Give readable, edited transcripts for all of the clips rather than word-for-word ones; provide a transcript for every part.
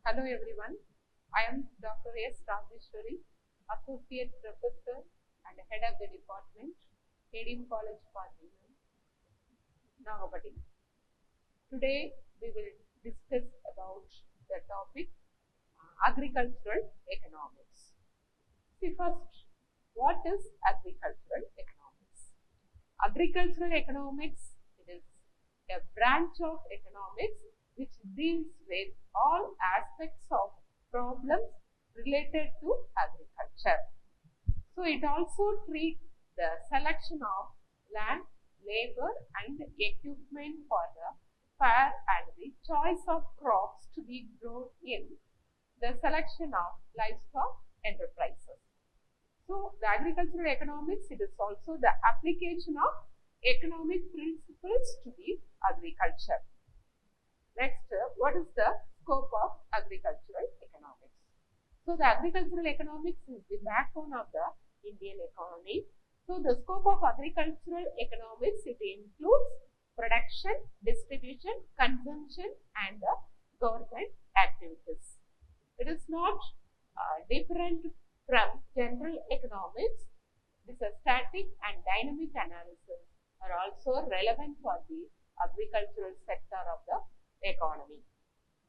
Hello everyone, I am Dr.S.RAJESWARI, Associate Professor and Head of the Department, A.D.M.COLLEGE, NAGAPATTINAM. Today we will discuss about the topic agricultural economics. See first, what is agricultural economics? Agricultural economics is a branch of economics which deals with all aspects of problems related to agriculture. So it also treats the selection of land, labor and equipment for the fair and the choice of crops to be grown in the selection of livestock enterprises. So the agricultural economics, it is also the application of economic principles to the agriculture. Next, what is the scope of agricultural economics? So the agricultural economics is the backbone of the Indian economy. So the scope of agricultural economics, it includes production, distribution, consumption and government activities. It is not different from general economics. This static and dynamic analysis are also relevant for the agricultural sector of the economy.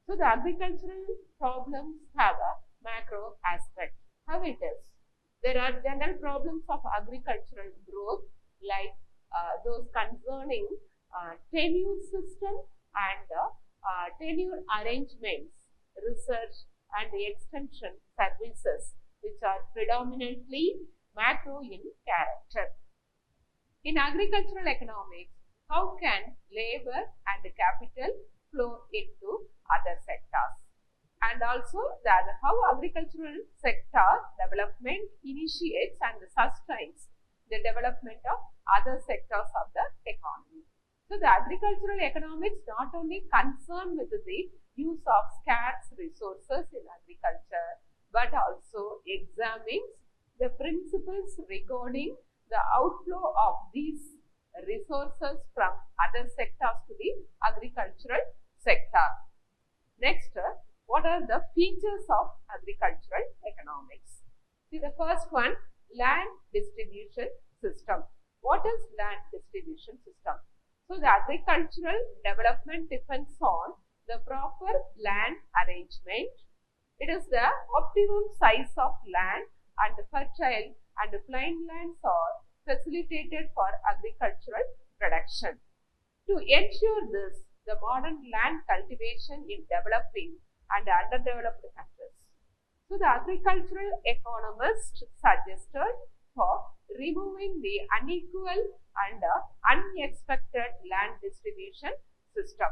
So the agricultural problems have a macro aspect. How it is? There are general problems of agricultural growth like those concerning tenure system and tenure arrangements, research and extension services which are predominantly macro in character. In agricultural economics, how can labor and capital flow into other sectors? And also how agricultural sector development initiates and sustains the development of other sectors of the economy. So the agricultural economics not only concerned with the use of scarce resources in agriculture, but also examines the principles regarding the outflow of these resources from other sectors to the agricultural sector. Next, what are the features of agricultural economics? See the first one, land distribution system. What is land distribution system? So the agricultural development depends on the proper land arrangement. It is the optimum size of land and fertile and plain lands are facilitated for agricultural production. To ensure this, the modern land cultivation in developing and underdeveloped countries. So the agricultural economists suggested for removing the unequal and unexpected land distribution system.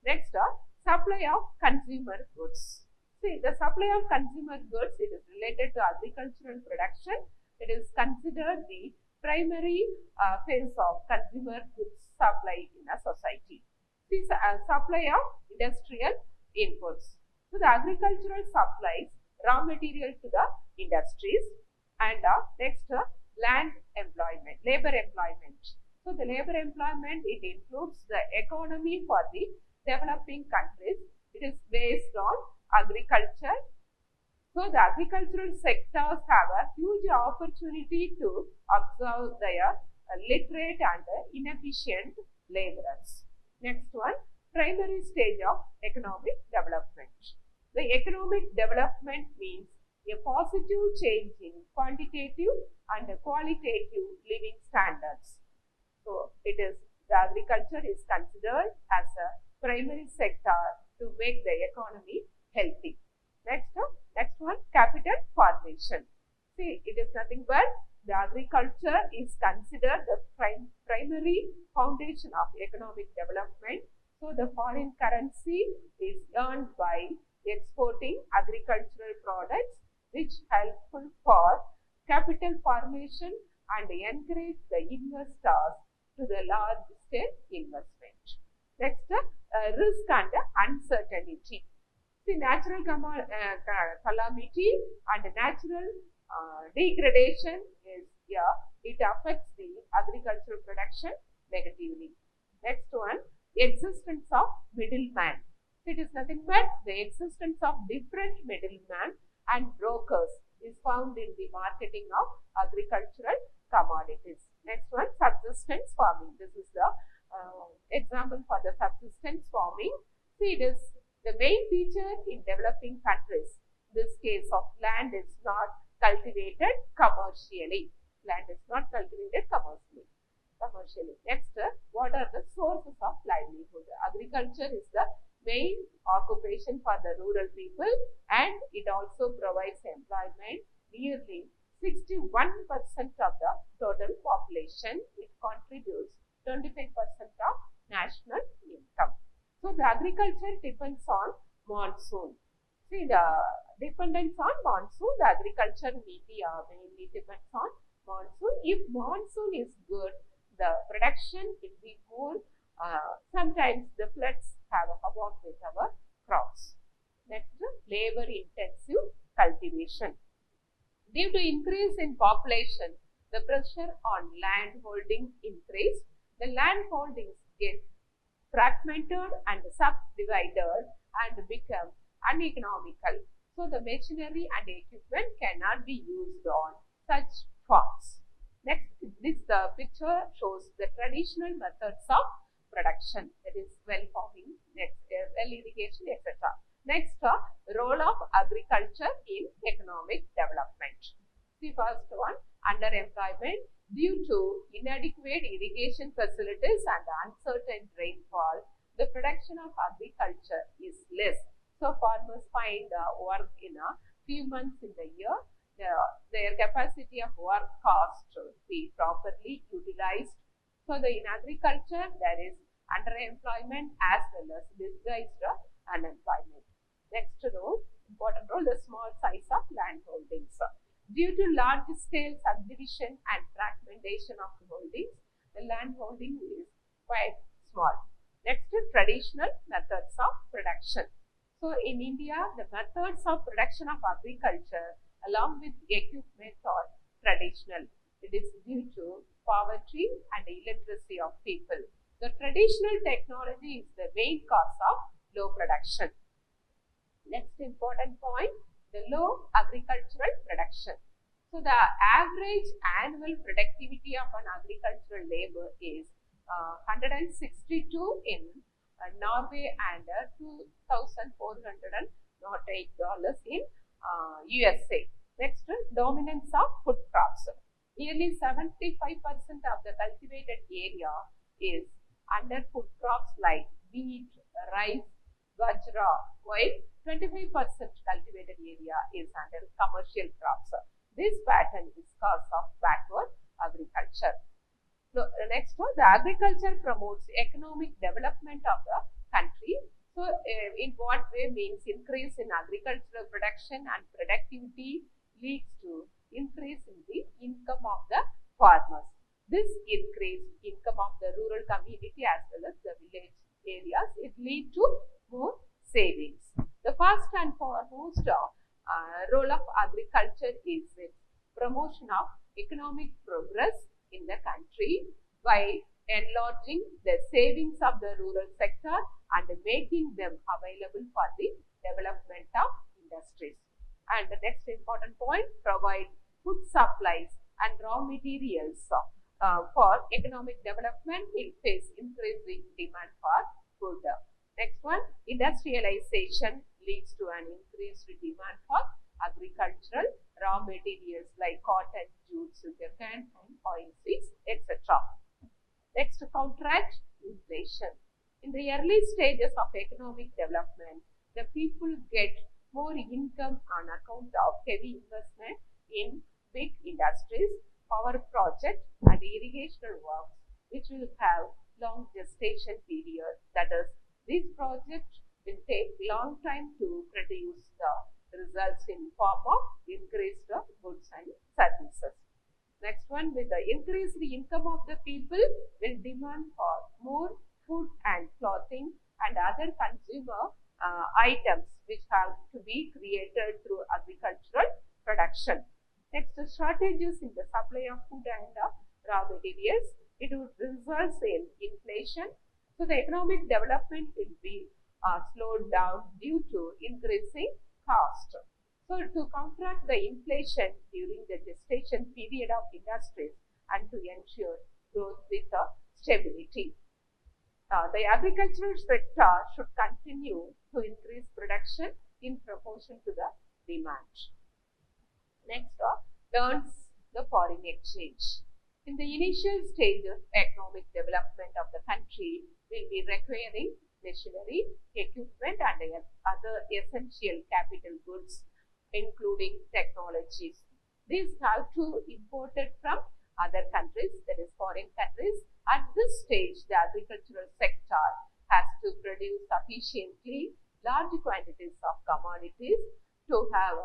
Next, supply of consumer goods. See, the supply of consumer goods, it is related to agricultural production. It is considered the primary phase of consumer goods supply in a society. See, supply of industrial inputs. So the agricultural supplies raw material to the industries. And next, land employment, labor employment. So the labor employment, it includes the economy for the developing countries. It is based on agriculture. So the agricultural sectors have a huge opportunity to absorb their literate and inefficient laborers. Next one, primary stage of economic development. The economic development means a positive change in quantitative and qualitative living standards. So it is, the agriculture is considered as a primary sector to make the economy healthy. Next one, capital formation. See, it is nothing but the agriculture is considered the primary foundation of economic development. So the foreign currency is earned by exporting agricultural products, which helpful for capital formation and encourage the investors to the large scale investment. Next, risk and uncertainty. See, natural calamity and natural degradation is here. It affects the agricultural production negatively. Next one, existence of middleman. It is nothing but the existence of different middlemen and brokers is found in the marketing of agricultural commodities. Next one, subsistence farming. This is the example for the subsistence farming. See, it is the main feature in developing countries. This case of land is not cultivated commercially. Land is not cultivated commercially. Next, what are the sources of livelihood? Agriculture is the main occupation for the rural people, and it also provides employment nearly 61% of the total population. It contributes 25% of national income. So the agriculture depends on monsoon. See, the dependence on monsoon, the agriculture mainly depends on monsoon. If monsoon is good, the production will be more. Sometimes the floods have a havoc with our crops. Next, labor intensive cultivation. Due to increase in population, the pressure on land holding increased. The land holdings get fragmented and subdivided and become uneconomical. So the machinery and equipment cannot be used on such farms. Next, this picture shows the traditional methods of production, that is well farming, next well irrigation, etc. Next, role of agriculture in economic development. The first one, underemployment. Due to inadequate irrigation facilities and uncertain rainfall, the production of agriculture is less. So farmers find work in a few months in the year. Their capacity of work cost to be properly utilized. So in agriculture, there is underemployment as well as disguised unemployment. Next role, important role, the small size of land holdings. Due to large-scale subdivision and fragmentation of holdings, the land holding is quite small. Next, traditional methods of production. So in India, the methods of production of agriculture along with equipment are traditional. It is due to poverty and illiteracy of people. The traditional technology is the main cause of low production. Next important point, the low agricultural production. So the average annual productivity of an agricultural labor is 162 in Norway and $2,408 in USA. Next, dominance of food crops. Nearly 75% of the cultivated area is under food crops like wheat, rice, bajra, while 25% cultivated area is under commercial crops. This pattern is cause of backward agriculture. Next one, the agriculture promotes economic development of the country. So, in what way means increase in agricultural production and productivity leads to increase in the income of the farmers. This increased income of the rural community as well as the village areas, it leads to more savings. The first and foremost role of agriculture is its promotion of economic progress in the country by enlarging the savings of the rural sector and making them available for the development of industries. And the next important point, provide food supplies and raw materials for economic development. It face increasing demand for food. Next one, industrialization leads to an increased demand for agricultural raw materials like cotton, jute, sugarcane, and oilseeds, etc. Next, counteract inflation. In the early stages of economic development, the people get more income on account of heavy investment in big industries, power projects, and irrigational works, which will have long gestation period. That is, these projects will take long time to produce the results in form of increased goods and services. Next one, with the increased income of the people, will demand for more food and clothing and other consumer items which have to be created through agricultural production. Next, shortages in the supply of food and raw materials. It would result in inflation. So the economic development will be slowed down due to increasing cost. So, to counteract the inflation during the gestation period of industries and to ensure growth with stability. The agricultural sector should continue to increase production in proportion to the demand. Next, learns the foreign exchange. In the initial stage of economic development of the country, will be requiring machinery, equipment, and other essential capital goods, including technologies. These have to be imported from other countries, that is foreign countries. At this stage, the agricultural sector has to produce sufficiently large quantities of commodities to have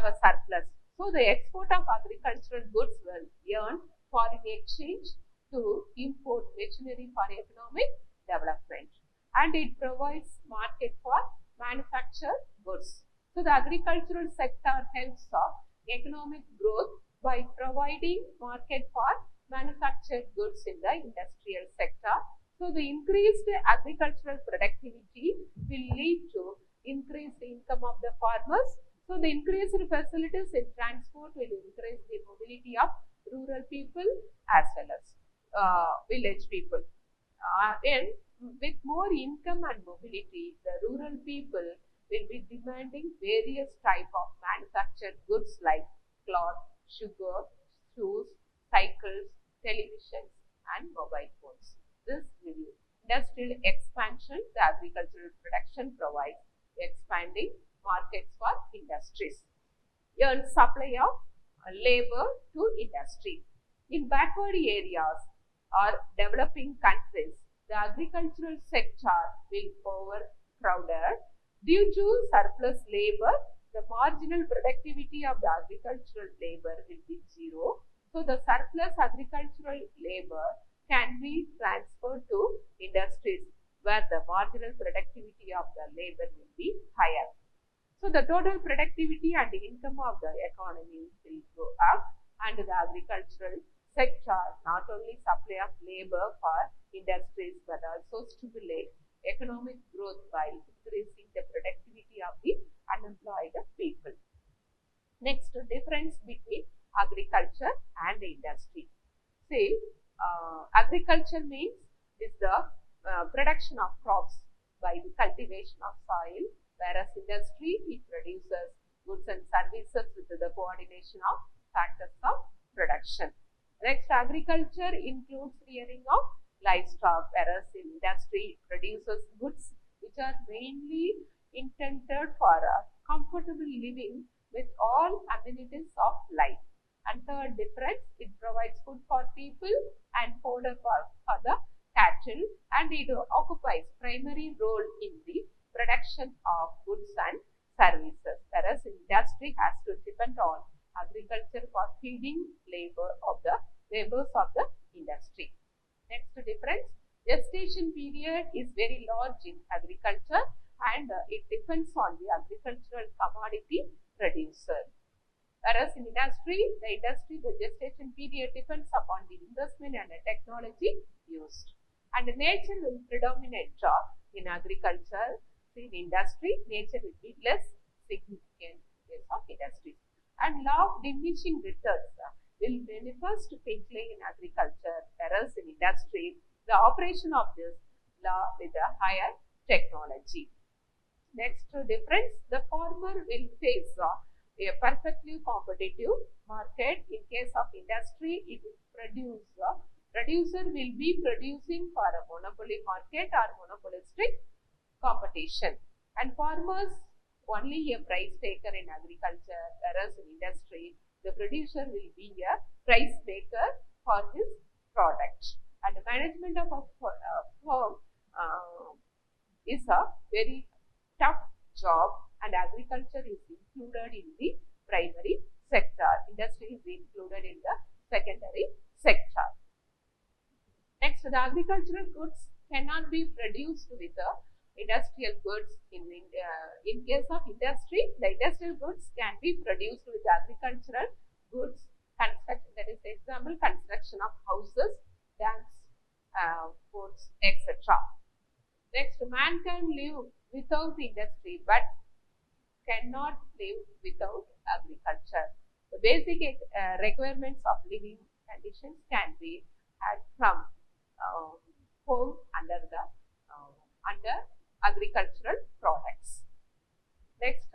a surplus. So, the export of agricultural goods will earn foreign exchange to import machinery for economic development, and it provides market for manufactured goods. So, the agricultural sector helps economic growth by providing market for manufactured goods in the industrial sector. So, the increased agricultural productivity will lead to increased income of the farmers. So, the increased facilities in transport will increase the mobility of rural people as well as village people. And with more income and mobility, the rural people will be demanding various type of manufactured goods like cloth, sugar, shoes, cycles, televisions, and mobile phones. This will industrial expansion, the agricultural production provides expanding markets for industries. Earn supply of labor to industry. In backward areas or developing countries, the agricultural sector will overcrowded. Due to surplus labor, the marginal productivity of the agricultural labor will be zero. So, the surplus agricultural labor can be transferred to industries where the marginal productivity of the labor will be higher. So, the total productivity and income of the economy will go up, and the agricultural sector not only supply of labor for industries but also stimulate economic growth by increasing the productivity of the unemployed people. Next, difference between agriculture and industry. See, agriculture means is the production of crops by the cultivation of soil, whereas industry, it produces goods and services with the coordination of factors of production. Next, agriculture includes rearing of livestock, whereas industry produces goods which are mainly intended for a comfortable living with all amenities of life. And third difference, it provides food for people and fodder for the cattle, and it occupies primary role in the production of goods and services, whereas industry has to depend on agriculture for feeding labors of the industry. Next difference, gestation period is very large in agriculture, and it depends on the agricultural commodity producer. Whereas in industry, the gestation period depends upon the investment and the technology used. And nature will predominate in agriculture. In industry, nature will be less significant in case of industry. And law of diminishing returns will manifest quickly in agriculture, whereas in industry, the operation of this law with a higher technology. Next difference, the farmer will face a perfectly competitive market. In case of industry, it will producer will be producing for a monopoly market or monopolistic competition, and farmers only a price taker in agriculture, whereas in industry, the producer will be a price maker for his product. And the management of a firm is a very tough job, and agriculture is included in the primary sector. Industry is included in the secondary sector. Next, the agricultural goods cannot be produced with the industrial goods. In case of industry, the industrial goods can be produced with agricultural goods. Construction, that is example, construction of houses, dams, ports, etc. Next, man can live without industry, but cannot live without agriculture. The basic requirements of living conditions can be had from home under agricultural products. Next,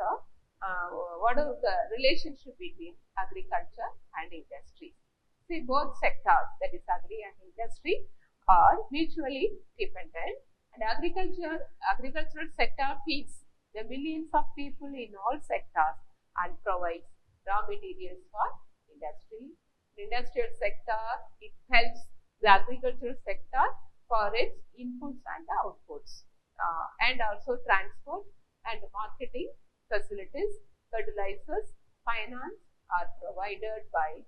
what is the relationship between agriculture and industry? See, both sectors, that is agri and industry, are mutually dependent, and agricultural sector feeds the millions of people in all sectors and provides raw materials for industry. The industrial sector, it helps the agricultural sector for its inputs and outputs, and also transport and marketing facilities, fertilizers, finance are provided by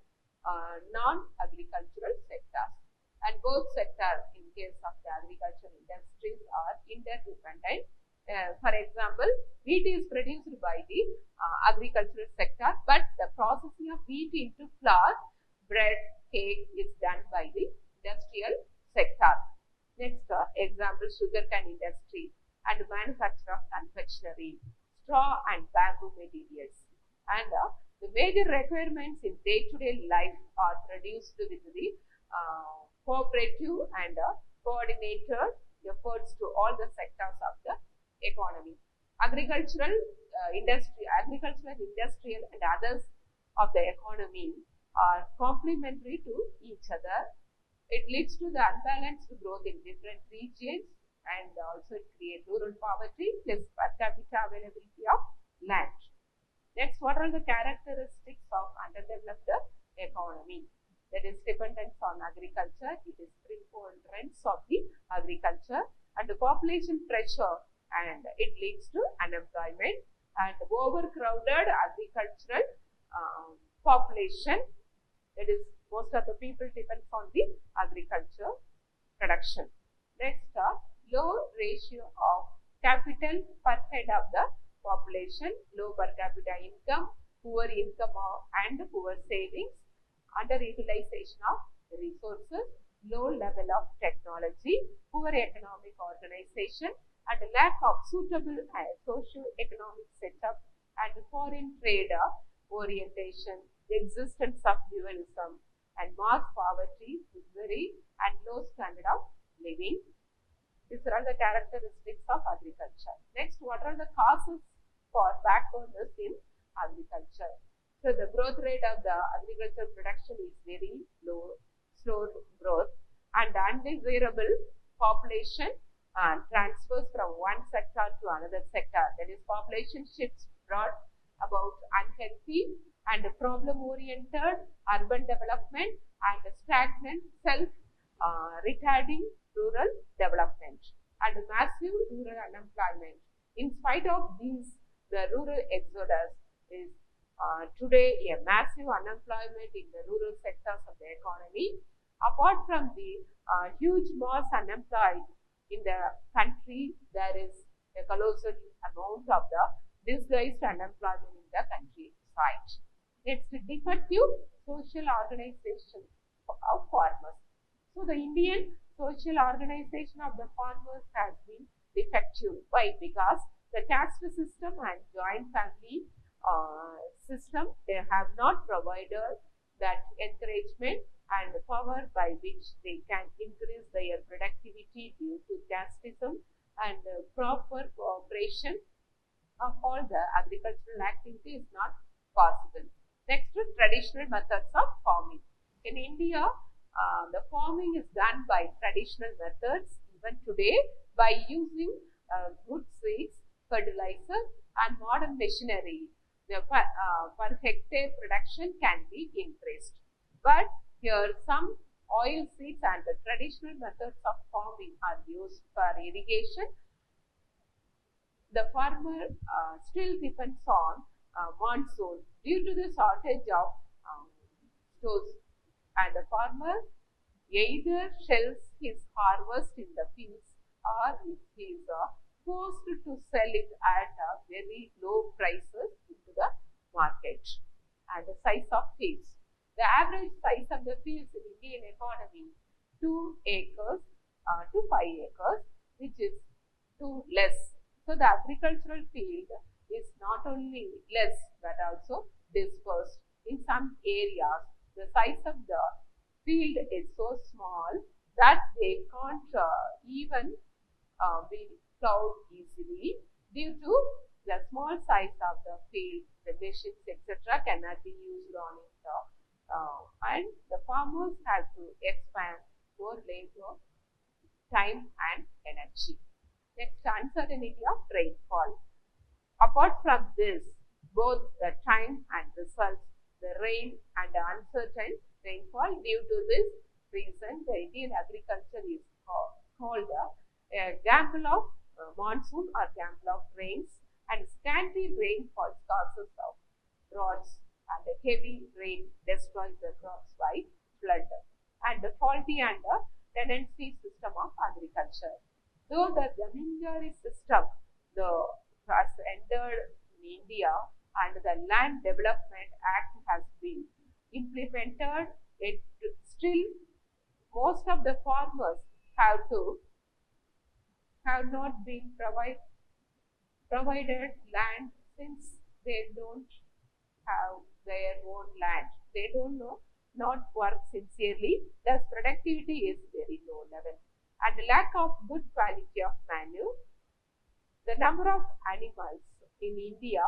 non-agricultural sectors. And both sectors, in case of the agricultural industries, are interdependent. For example, wheat is produced by the agricultural sector, but the processing of wheat into flour, bread, cake is done by the industrial sector. Next, example, sugarcane industry and manufacture of confectionery, straw and bamboo materials. And the major requirements in day-to-day life are produced with the cooperative and coordinated efforts to all the sectors of the economy. Agricultural, industrial and others of the economy are complementary to each other. It leads to the unbalanced growth in different regions, and also it creates rural poverty plus per capita availability of land. Next, what are the characteristics of underdeveloped economy? That is dependence on agriculture, it is preponderance of the agriculture, and the population pressure, and it leads to unemployment and overcrowded agricultural population. That is, most of the people depends on the agriculture production. Next, low ratio of capital per head of the population, low per capita income, poor income and poor savings, underutilization of resources, low level of technology, poor economic organization, and lack of suitable socio-economic setup and foreign trade orientation, the existence of dualism and mass poverty, misery, and low standard of living. These are the characteristics of agriculture. Next, what are the causes for backwardness in agriculture? So, the growth rate of the agricultural production is very low, slow growth, and undesirable population transfers from one sector to another sector. That is, population shifts brought about unhealthy and problem-oriented urban development and stagnant self-retarding rural development and massive rural unemployment. In spite of these, the rural exodus is today a massive unemployment in the rural sectors of the economy. Apart from the huge mass unemployed in the country, there is a colossal amount of the disguised unemployment in the countryside. Next, defective social organization of farmers. So, the Indian social organization of the farmers has been defective. Why? Because the caste system and joint family system, they have not provided that encouragement and power by which they can increase their productivity due to casteism, and proper cooperation of all the agricultural activity is not possible. Next, traditional methods of farming. In India, the farming is done by traditional methods even today by using good seeds, fertilizers, and modern machinery. The per hectare production can be increased. But here some oil seeds and the traditional methods of farming are used for irrigation. The farmer still depends on monsoon due to the shortage of stores, and the farmer either sells his harvest in the fields or he is forced to sell it at very low prices into the market. And the size of fields. The average size of the fields in Indian economy 2 acres to 5 acres, which is to less. So the agricultural field is not only less but also dispersed. In some areas, the size of the field is so small that they can't even be plowed easily due to the small size of the field. The machines, etc., cannot be used on it, and the farmers have to expand more labor, time, and energy. Next, uncertainty of rainfall. Apart from this, both the time and results, the rain and the uncertain rainfall, due to this reason, the Indian agriculture is called a gamble of monsoon or gamble of rains, and scanty rainfall causes of droughts, and the heavy rain destroys the crops by flood, and the faulty and the tenancy system of agriculture. Though the zamindari system, the has entered in India and the Land Development Act has been implemented, it still most of the farmers have not been provided land, since they don't have their own land. They don't know, not work sincerely, thus productivity is very low level. And lack of good quality of manure. The number of animals in India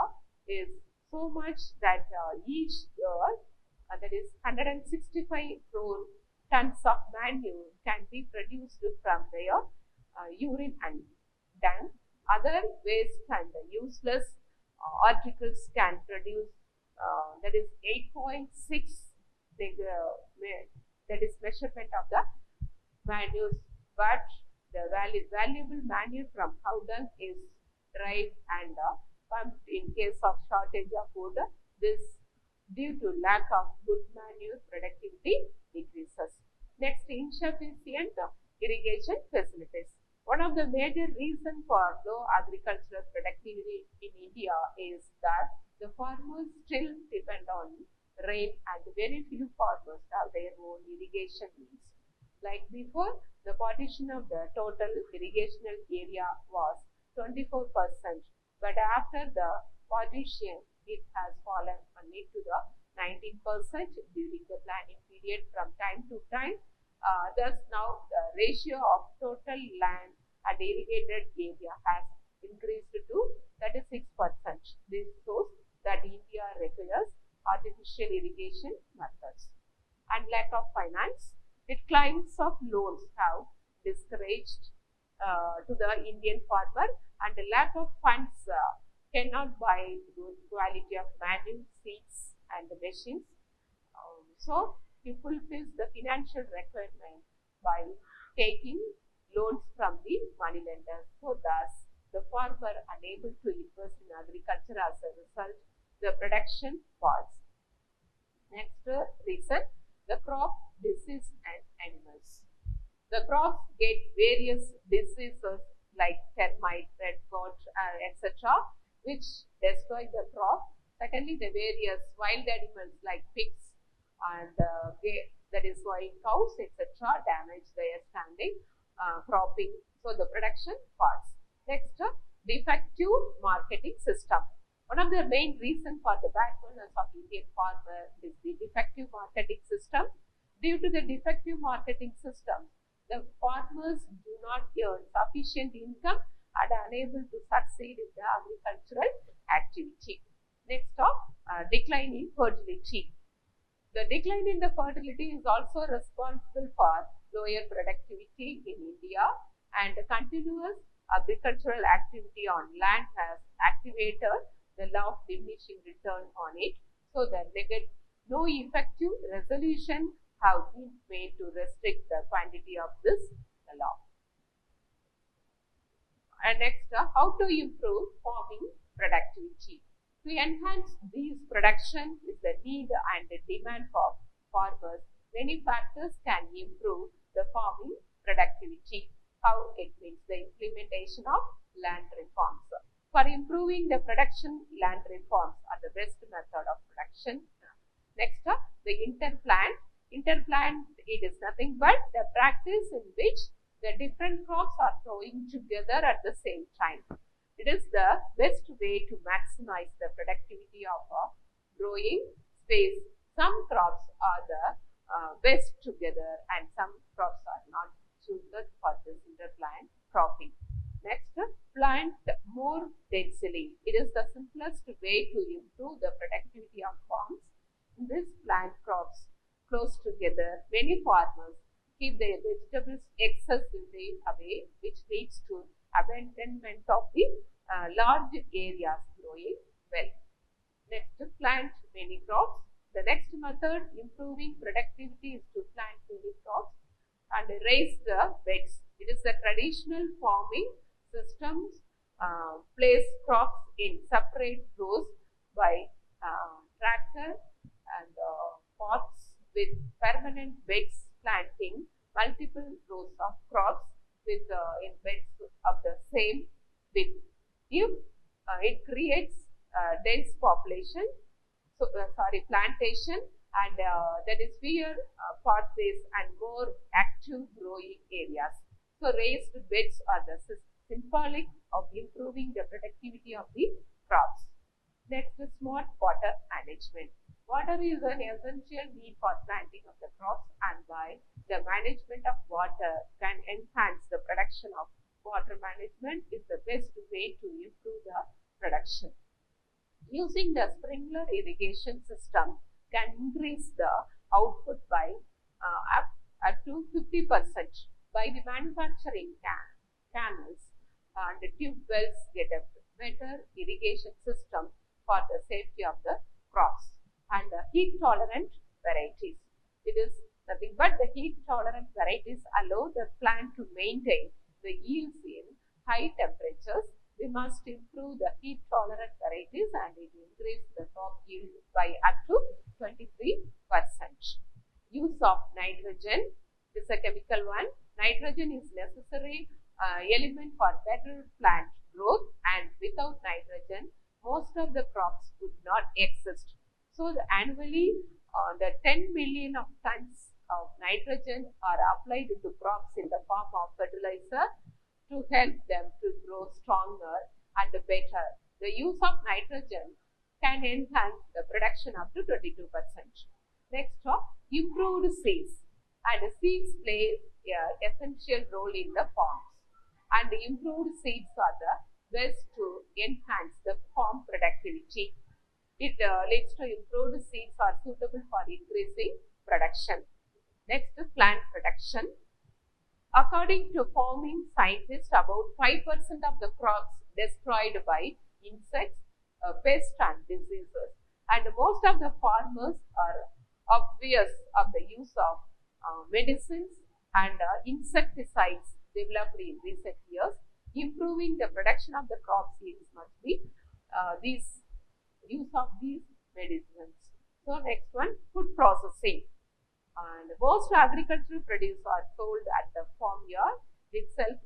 is so much that each year, that is 165 crore tons of manure can be produced from their urine and dung. Other waste and useless articles can produce, that is 8.6, that is measurement of the manures, but the valuable manure from cow dung is dried and pumped in case of shortage of food. This, due to lack of good manure, productivity decreases. Next, insufficient irrigation facilities. One of the major reasons for low agricultural productivity in India is that the farmers still depend on rain, and very few farmers have their own irrigation needs. Like before, the partition of the total irrigational area was 24%, but after the partition, it has fallen only to the 19% during the planning period from time to time. Thus, now the ratio of total land and irrigated area has increased to 36%. This shows that India requires artificial irrigation methods. And lack of finance. Declines of loans have discouraged to the Indian farmer, and the lack of funds cannot buy good quality of manure, seeds, and the machines. So he fulfills the financial requirement by taking loans from the money lenders. So thus, the farmer unable to invest in agriculture, as a result, the production falls. Next reason, the crop disease and animals. The crops get various diseases like termite, red spot, etc., which destroy the crop. Secondly, the various wild animals like pigs and that is wild cows, etc., damage their standing cropping. So the production falls. Next, defective marketing system. One of the main reasons for the backwardness of Indian farmer is the defective marketing system. Due to the defective marketing system, the farmers do not earn sufficient income and are unable to succeed in the agricultural activity. Next, decline in fertility. The decline in the fertility is also responsible for lower productivity in India, and continuous agricultural activity on land has activated the law of diminishing return on it. So the no effective resolution have been made to restrict the quantity of this law. And next, how to improve farming productivity. To enhance these production is the need and the demand for farmers. Many factors can improve the farming productivity. How it means the implementation of land reforms. For improving the production, land reforms are the best method of production. Next, the interplant. Interplant, it is nothing but the practice in which The different crops are growing together at the same time. It is the best way to maximize the productivity of a growing space. Some crops are the best together and some crops are not suited for this interplant cropping. Next, plant more densely. It is the simplest way to improve the productivity of farms. In this plant crops close together, many farmers keep their vegetables excessively away, which leads to abandonment of the large areas growing well. Next, plant many crops. The next method improving productivity is to plant many crops and raise the beds. It is a traditional farming systems. Place crops in separate rows by tractor and pots with permanent beds, planting multiple rows of crops with in beds of the same width. If it creates dense population, plantation, and that is fewer pathways and more active growing areas. So raised beds are the symbolic of improving the productivity of the crops. Next, smart water management. Water is an essential need for planting of the crops, and by the management of water can enhance the production of water management is the best way to improve the production. Using the sprinkler irrigation system can increase the output by up to 50%. By the manufacturing canals and tube wells get a better irrigation system for the safety of the crops. And heat tolerant varieties. It is nothing but the heat tolerant varieties allow the plant to maintain the yields in high temperatures. We must improve the heat tolerant varieties and it increase the crop yield by up to 23%. Use of nitrogen is a chemical one. Nitrogen is necessary element for better plant growth, and without nitrogen, most of the crops would not exist. So annually, the 10 million of tons of nitrogen are applied to crops in the form of fertilizer to help them to grow stronger and better. The use of nitrogen can enhance the production up to 22%. Next, improved seeds. And seeds play an essential role in the farms. And improved seeds are the best to enhance the farm productivity. It leads to improved seeds are suitable for increasing production. Next, plant protection. According to farming scientists, about 5% of the crops destroyed by insects, pests and diseases. And most of the farmers are obvious of the use of medicines and insecticides developed in recent years. Improving the production of the crop yields must be use of these medicines. So next one, food processing. And most agricultural produce are sold at the farmyard itself,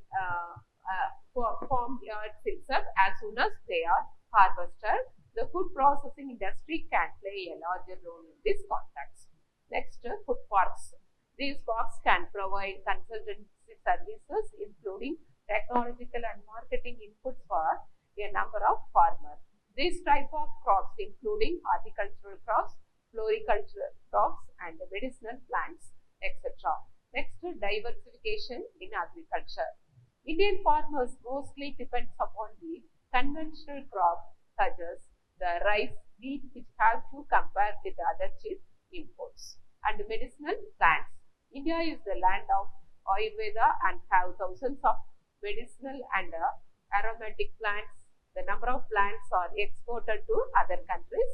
as soon as they are harvested. The food processing industry can play a larger role in this context. Next, food parks. These parks can provide consultancy services, including technological and marketing inputs for a number of farmers. This type of crops, including horticultural crops, floricultural crops, and medicinal plants, etc. Next, diversification in agriculture. Indian farmers mostly depend upon the conventional crops such as the rice, wheat, which have to compare with other cheap imports, and medicinal plants. India is the land of Ayurveda and have thousands of medicinal and aromatic plants. The number of plants are exported to other countries,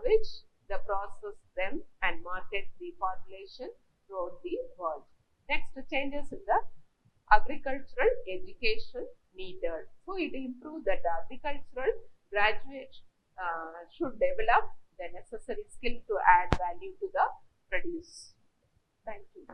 which they process them and market the formulation throughout the world. Next, changes in the agricultural education needed. So it improves that the agricultural graduates should develop the necessary skill to add value to the produce. Thank you.